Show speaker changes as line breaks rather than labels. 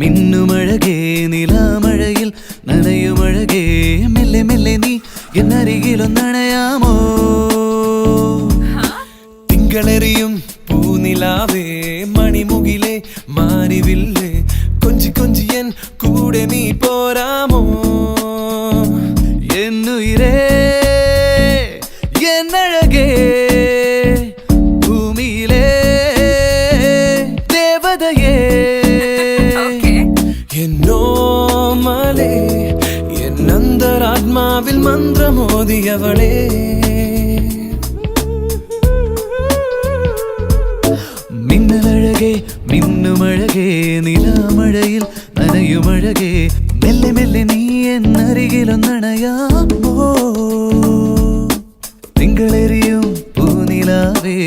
മിന്നുമഴകേ നിലാമഴയിൽ നനയുമഴകേ മെല്ലെ മെല്ലെ നീ എന്നരികിലൊന്നണയാമോ തിങ്കളെറിയും പൂനിലാവേ മണിമുകിലേ മാരിവില്ലേ കൊഞ്ചി കൊഞ്ചിയൻ കൂടെ നീ പോരാമോ എന്നുയിരേ എന്നഴകേ ഭൂമിയിലേ ദേവതയേ എന്നോമലേ എന്നന്തരാത്മാവിൽ മന്ത്രമോദിയവളേ മിന്നലഴകേ മിന്നുമഴകേ നിലാമഴയിൽ നനയുമഴകേ മെല്ലെ മെല്ലെ നീ എന്നരികിലൊന്നണയാമോ തിങ്കളേറി